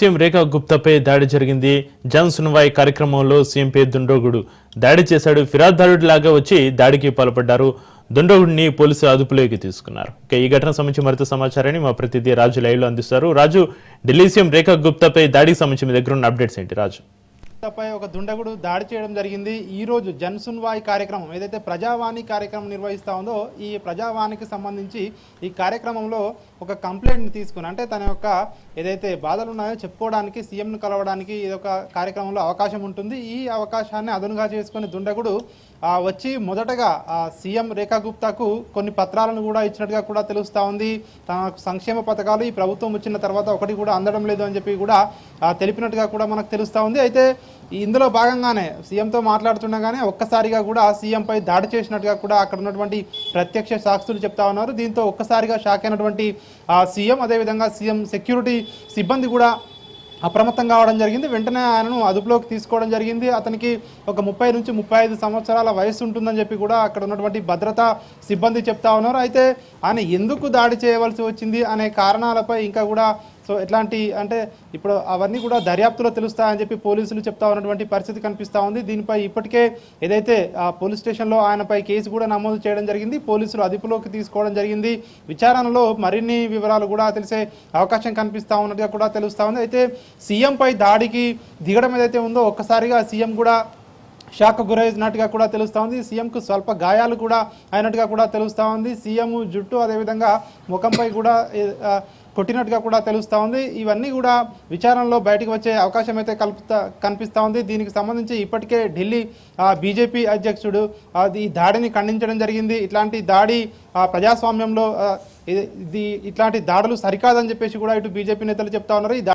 CM రేఖా గుప్తాపై దాడి జరిగింది. జన్ సున్వాయ్ కార్యక్రమంలో సీఎంపై దుండగుడు దాడి చేశాడు. ఫిర్యాదుదారుడిలాగా వచ్చి దాడికి పాల్పడ్డారు. దుండగుడిని పోలీసులు అదుపులోకి తీసుకున్నారు. ఈ ఘటన సంబంధించి మరింత సమాచారాన్ని మా ప్రతినిధి రాజు లైవ్ లో అందిస్తారు. రాజు, ఢిల్లీ సీఎం రేఖా గుప్తాపై దాడికి సంబంధించి మీ దగ్గర ఉన్న అప్డేట్స్ ఏంటి? రాజు, పై ఒక దుండగుడు దాడి చేయడం జరిగింది. ఈ రోజు జన్ సున్వాయ్ కార్యక్రమం ఏదైతే ప్రజావాణి కార్యక్రమం నిర్వహిస్తూ ఉందో ఈ ప్రజావాణికి సంబంధించి ఈ కార్యక్రమంలో ఒక కంప్లైంట్ని తీసుకుని అంటే తన యొక్క ఏదైతే బాధలు ఉన్నాయో చెప్పుకోవడానికి సీఎంను కలవడానికి ఇదొక కార్యక్రమంలో అవకాశం ఉంటుంది. ఈ అవకాశాన్ని అదనుగా చేసుకుని దుండగుడు వచ్చి మొదటగా సీఎం రేఖా గుప్తాకు కొన్ని పత్రాలను కూడా ఇచ్చినట్టుగా కూడా తెలుస్తూ ఉంది. తన సంక్షేమ పథకాలు ఈ ప్రభుత్వం వచ్చిన తర్వాత ఒకటి కూడా అందడం లేదు అని చెప్పి కూడా తెలిపినట్టుగా కూడా మనకు తెలుస్తూ ఉంది. అయితే ఇందులో భాగంగానే సీఎంతో మాట్లాడుతుండగానే ఒక్కసారిగా కూడా సీఎంపై దాడి చేసినట్టుగా కూడా అక్కడ ఉన్నటువంటి ప్రత్యక్ష సాక్షులు చెప్తా ఉన్నారు. దీంతో ఒక్కసారిగా షాక్ అయినటువంటి సీఎం, అదేవిధంగా సీఎం సెక్యూరిటీ సిబ్బంది కూడా అప్రమత్తంగా అవడం జరిగింది. వెంటనే ఆయనను అదుపులోకి తీసుకోవడం జరిగింది. అతనికి ఒక 30 నుంచి 35 సంవత్సరాల వయసు ఉంటుందని చెప్పి కూడా అక్కడ ఉన్నటువంటి భద్రతా సిబ్బంది చెప్తా ఉన్నారు. అయితే ఆయన ఎందుకు దాడి చేయవలసి వచ్చింది అనే కారణాలపై ఇంకా కూడా ఎట్లాంటి అంటే ఇప్పుడు అవన్నీ కూడా దర్యాప్తులో తెలుస్తాయని చెప్పి పోలీసులు చెప్తా ఉన్నటువంటి పరిస్థితి కనిపిస్తూ ఉంది. దీనిపై ఇప్పటికే ఏదైతే పోలీస్ స్టేషన్లో ఆయనపై కేసు కూడా నమోదు చేయడం జరిగింది. పోలీసులు అదుపులోకి తీసుకోవడం జరిగింది. విచారణలో మరిన్ని వివరాలు కూడా తెలిసే అవకాశం కనిపిస్తూ ఉన్నట్టుగా కూడా తెలుస్తూ ఉంది. అయితే సీఎంపై దాడికి దిగడం ఏదైతే ఉందో ఒక్కసారిగా సీఎం కూడా షాక్ గురైనట్టుగా కూడా తెలుస్తూ ఉంది. సీఎంకు స్వల్ప గాయాలు కూడా అయినట్టుగా కూడా తెలుస్తూ ఉంది. సీఎం జుట్టు అదేవిధంగా ముఖంపై కూడా కొట్టినట్టుగా కూడా తెలుస్తూ ఉంది. ఇవన్నీ కూడా విచారణలో బయటకు వచ్చే అవకాశం అయితే కనిపిస్తూ ఉంది. దీనికి సంబంధించి ఇప్పటికే ఢిల్లీ బీజేపీ అధ్యక్షుడు ఈ దాడిని ఖండించడం జరిగింది. ఇట్లాంటి దాడి ప్రజాస్వామ్యంలో ఇట్లాంటి దాడులు సరికాదని చెప్పేసి కూడా ఇటు బీజేపీ నేతలు చెప్తా ఉన్నారు.